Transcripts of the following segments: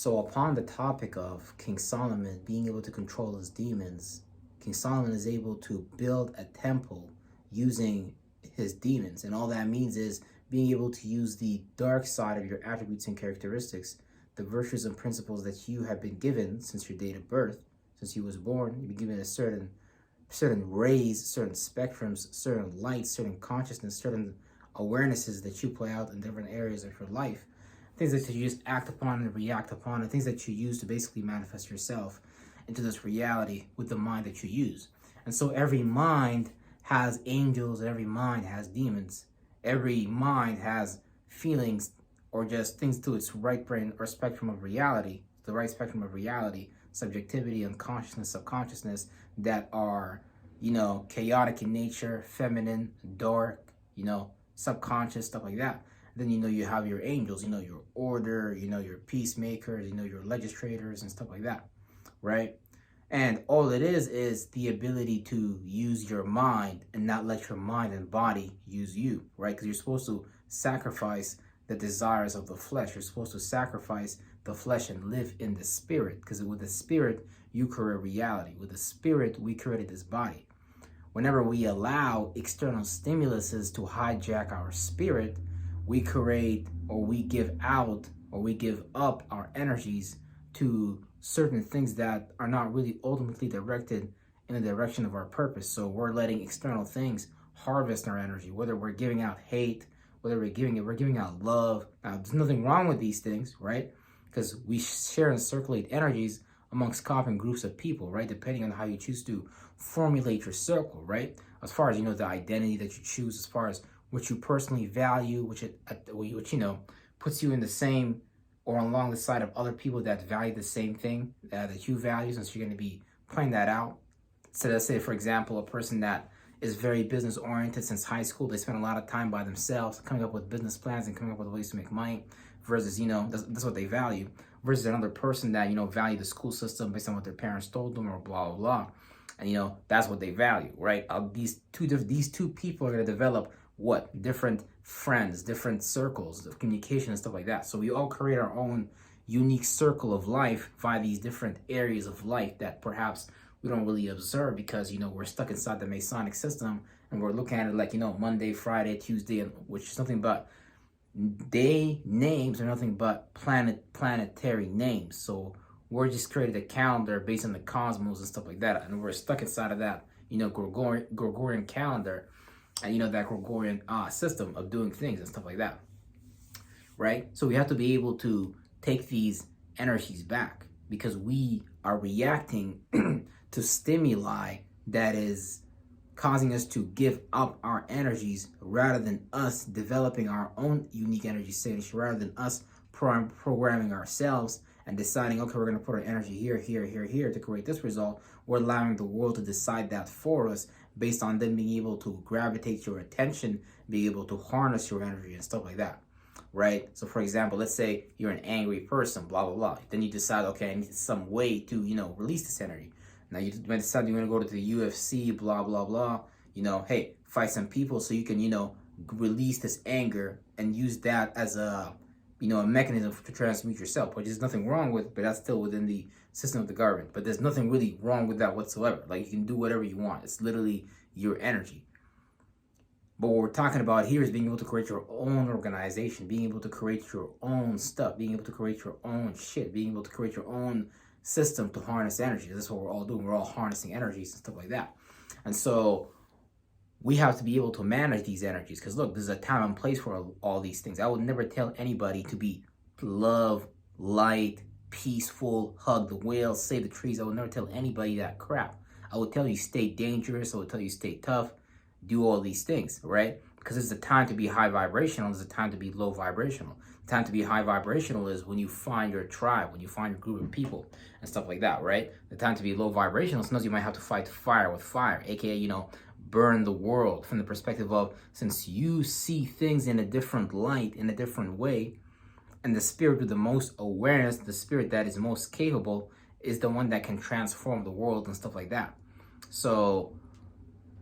So, upon the topic of King Solomon being able to control his demons, King Solomon is able to build a temple using his demons. And all that means is being able to use the dark side of your attributes and characteristics, the virtues and principles that you have been given since your date of birth, since you was born. You've been given a certain rays, certain spectrums, certain lights, certain consciousness, certain awarenesses that you play out in different areas of your life, things that you just act upon and react upon, and things that you use to basically manifest yourself into this reality with the mind that you use. And so every mind has angels, every mind has demons, every mind has feelings or just things to its right brain or spectrum of reality, the right spectrum of reality, subjectivity, unconsciousness, subconsciousness, that are, chaotic in nature, feminine, dark, subconscious, stuff like that. Then you have your angels, your order, your peacemakers, your legistrators and stuff like that, right? And all it is the ability to use your mind and not let your mind and body use you, right? Because you're supposed to sacrifice the desires of the flesh. You're supposed to sacrifice the flesh and live in the spirit, because with the spirit you create reality. With the spirit we created this body. Whenever we allow external stimuluses to hijack our spirit, we create or we give out or we give up our energies to certain things that are not really ultimately directed in the direction of our purpose. So we're letting external things harvest our energy, whether we're giving out hate, whether we're giving out love. Now, there's nothing wrong with these things, right? Because we share and circulate energies amongst common groups of people, right? Depending on how you choose to formulate your circle, right? As far as, the identity that you choose, as far as what you personally value, which puts you in the same or along the side of other people that value the same thing that you value, since you're going to be playing that out. So let's say, for example, a person that is very business oriented since high school, they spend a lot of time by themselves coming up with business plans and coming up with ways to make money, versus, that's what they value, versus another person that, value the school system based on what their parents told them or blah, blah, blah. And, that's what they value, right? These two people are going to develop what? Different friends, different circles of communication and stuff like that. So we all create our own unique circle of life via these different areas of life that perhaps we don't really observe because, we're stuck inside the Masonic system and we're looking at it like, Monday, Friday, Tuesday, which is nothing but day names are nothing but planetary names. So we're just created a calendar based on the cosmos and stuff like that. And we're stuck inside of that, Gregorian calendar and, that Gregorian system of doing things and stuff like that, right? So we have to be able to take these energies back because we are reacting to stimuli that is causing us to give up our energies rather than us developing our own unique energy signature, rather than us programming ourselves and deciding, okay, we're going to put our energy here, here, here, here to create this result. We're allowing the world to decide that for us based on them being able to gravitate your attention, being able to harness your energy and stuff like that, right? So for example, let's say you're an angry person, blah, blah, blah. Then you decide, okay, I need some way to, release this energy. Now you decide you're going to go to the UFC, blah, blah, blah. Hey, fight some people so you can, release this anger and use that as a mechanism to transmute yourself, which is nothing wrong with, but that's still within the system of the government. But there's nothing really wrong with that whatsoever. Like, you can do whatever you want. It's literally your energy. But what we're talking about here is being able to create your own organization, being able to create your own stuff, being able to create your own shit, being able to create your own system to harness energy. That's what we're all doing. We're all harnessing energies and stuff like that. And so we have to be able to manage these energies, because look, there's a time and place for all these things. I would never tell anybody to be love, light, peaceful, hug the whales, save the trees. I would never tell anybody that crap. I would tell you stay dangerous. I would tell you stay tough, do all these things, right? Because it's a time to be high vibrational. It's a time to be low vibrational. The time to be high vibrational is when you find your tribe, when you find your group of people and stuff like that, right? The time to be low vibrational, sometimes you might have to fight fire with fire, aka, burn the world, from the perspective of, since you see things in a different light, in a different way, and the spirit with the most awareness, the spirit that is most capable, is the one that can transform the world and stuff like that. So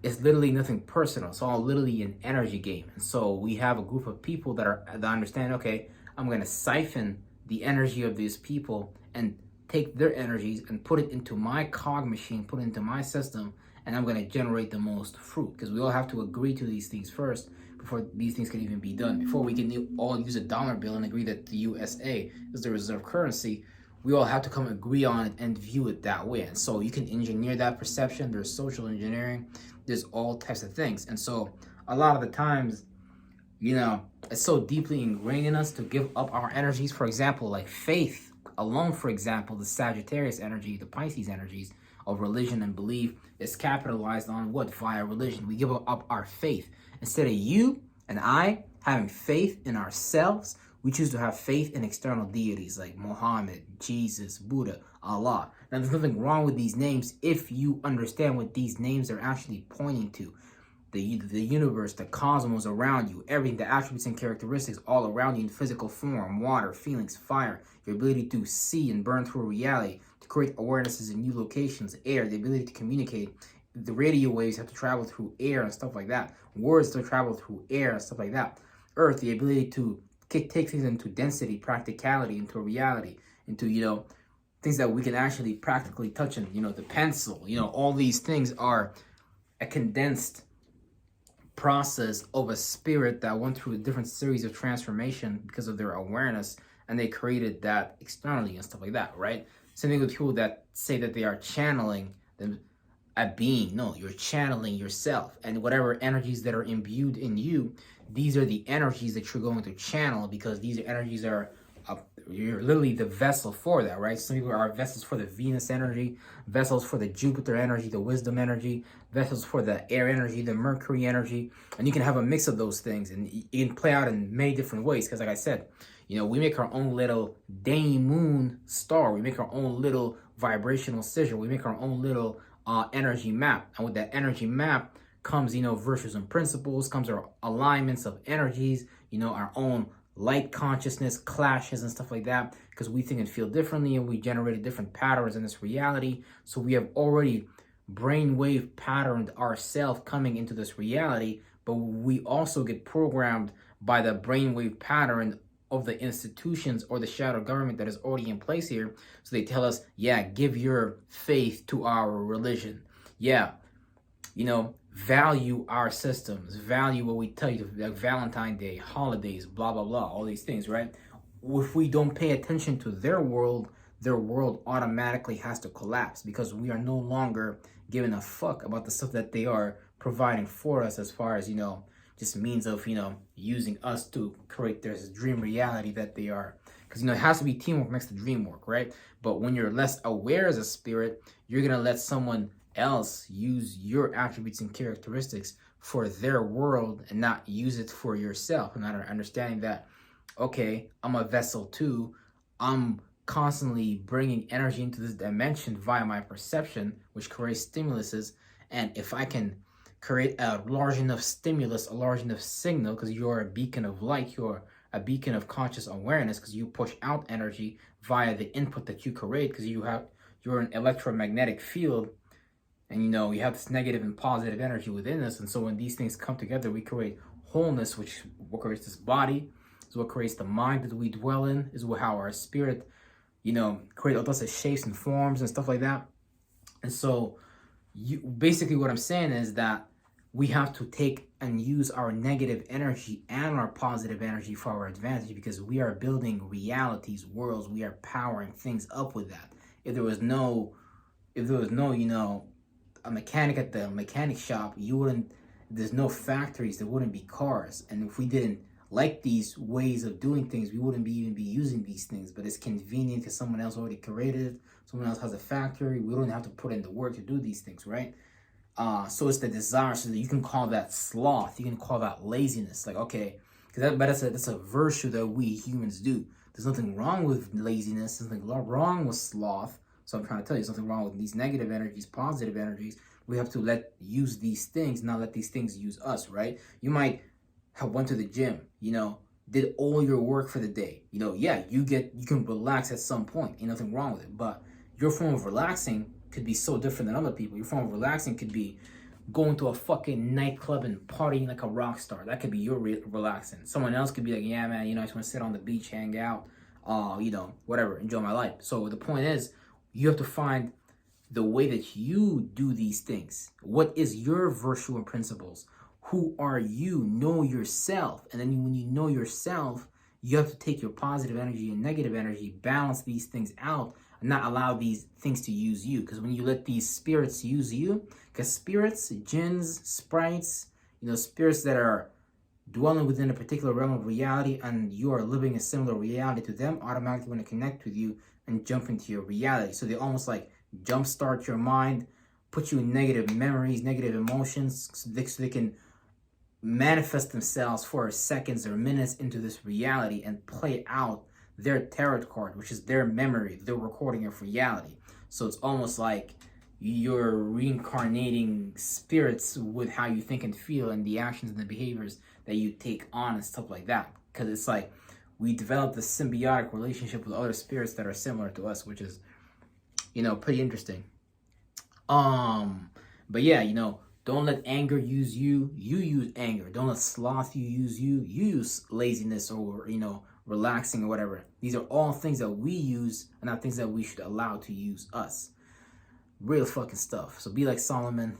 it's literally nothing personal. It's all literally an energy game. And so we have a group of people that understand, okay, I'm going to siphon the energy of these people and take their energies and put it into my cog machine, put it into my system, and I'm going to generate the most fruit. Because we all have to agree to these things first before these things can even be done. Before we can all use a dollar bill and agree that the USA is the reserve currency, we all have to come agree on it and view it that way. And so you can engineer that perception. There's social engineering. There's all types of things. And so a lot of the times, you know, it's so deeply ingrained in us to give up our energies. For example, like faith alone, for example, the Sagittarius energy, the Pisces energies of religion and belief is capitalized on what? Via religion. We give up our faith. Instead of you and I having faith in ourselves, we choose to have faith in external deities like Muhammad, Jesus, Buddha, Allah. Now, there's nothing wrong with these names if you understand what these names are actually pointing to. The universe, the cosmos around you, everything, the attributes and characteristics all around you in physical form, water, feelings, fire, your ability to see and burn through reality, to create awarenesses in new locations, air, the ability to communicate. The radio waves have to travel through air and stuff like that. Words to travel through air and stuff like that. Earth, the ability to take things into density, practicality, into reality, into, you know, things that we can actually practically touch. And, you know, the pencil, you know, all these things are a condensed process of a spirit that went through a different series of transformation because of their awareness, and they created that externally and stuff like that, right? Same thing with people that say that they are channeling a being. No, you're channeling yourself, and whatever energies that are imbued in you, these are the energies that you're going to channel, because these energies are you're literally the vessel for that, right? Some people are vessels for the Venus energy, vessels for the Jupiter energy, the wisdom energy, vessels for the air energy, the Mercury energy, and you can have a mix of those things, and you can play out in many different ways. Because like I said, you know, we make our own little day moon star, we make our own little vibrational sigil, we make our own little energy map, and with that energy map comes, you know, virtues and principles, comes our alignments of energies, you know, our own light consciousness clashes and stuff like that, because we think and feel differently, and we generated different patterns in this reality. So we have already brainwave patterned ourselves coming into this reality, but we also get programmed by the brainwave pattern of the institutions or the shadow government that is already in place here. So they tell us, yeah, give your faith to our religion. Yeah, you know, value our systems, value what we tell you, like Valentine's Day, holidays, blah, blah, blah, all these things, right? If we don't pay attention to their world automatically has to collapse, because we are no longer giving a fuck about the stuff that they are providing for us, as far as, you know, just means of, you know, using us to create this dream reality that they are. Because, you know, it has to be teamwork makes the dream work, right? But when you're less aware as a spirit, you're going to let someone else use your attributes and characteristics for their world and not use it for yourself. And not understanding that, okay, I'm a vessel too. I'm constantly bringing energy into this dimension via my perception, which creates stimuluses. And if I can create a large enough stimulus, a large enough signal, because you're a beacon of light, you're a beacon of conscious awareness, because you push out energy via the input that you create, because you're an electromagnetic field. And, you know, you have this negative and positive energy within us. And so when these things come together, we create wholeness, which what creates this body, is what creates the mind that we dwell in, is how our spirit, you know, create all those shapes and forms and stuff like that. And so basically what I'm saying is that we have to take and use our negative energy and our positive energy for our advantage, because we are building realities, worlds. We are powering things up with that. If there was no, you know, a mechanic at the mechanic shop, there's no factories, there wouldn't be cars. And if we didn't like these ways of doing things, we wouldn't even be using these things. But it's convenient because someone else already created it, someone else has a factory, we don't have to put in the work to do these things, right? So it's the desire. So that you can call that sloth, you can call that laziness. Like, okay, because that's a virtue that we humans do. There's nothing wrong with laziness, there's nothing wrong with sloth. So I'm trying to tell you, there's nothing wrong with these negative energies, positive energies. We have to use these things, not let these things use us, right? You might have went to the gym, you know, did all your work for the day. You know, yeah, you can relax at some point. Ain't nothing wrong with it. But your form of relaxing could be so different than other people. Your form of relaxing could be going to a fucking nightclub and partying like a rock star. That could be your relaxing. Someone else could be like, yeah, man, you know, I just want to sit on the beach, hang out, whatever, enjoy my life. So the point is, you have to find the way that you do these things. What is your virtue and principles? Who are you? Know yourself. And then when you know yourself, you have to take your positive energy and negative energy, balance these things out, and not allow these things to use you. Because when you let these spirits use you, because spirits, jinns, sprites, spirits that are dwelling within a particular realm of reality and you are living a similar reality to them, automatically want to connect with you and jump into your reality. So they almost like jumpstart your mind, put you in negative memories, negative emotions, so they can manifest themselves for seconds or minutes into this reality and play out their tarot card, which is their memory, their recording of reality. So it's almost like you're reincarnating spirits with how you think and feel and the actions and the behaviors that you take on and stuff like that. Because it's like we develop this symbiotic relationship with other spirits that are similar to us, which is, pretty interesting. But yeah, don't let anger use you. You use anger. Don't let sloth use you. You use laziness or, relaxing or whatever. These are all things that we use and not things that we should allow to use us. Real fucking stuff. So be like Solomon,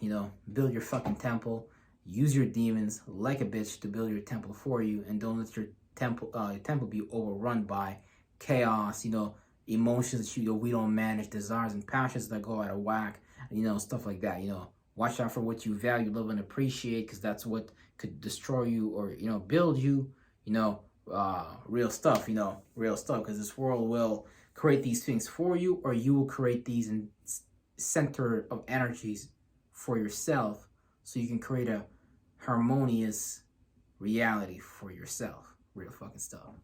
build your fucking temple. Use your demons like a bitch to build your temple for you, and don't let your temple be overrun by chaos, emotions that we don't manage, desires and passions that go out of whack, stuff like that. Watch out for what you value, love, and appreciate, because that's what could destroy you or build you. Real stuff. Because this world will create these things for you, or you will create these in center of energies for yourself, so you can create a harmonious reality for yourself. Real fucking stuff.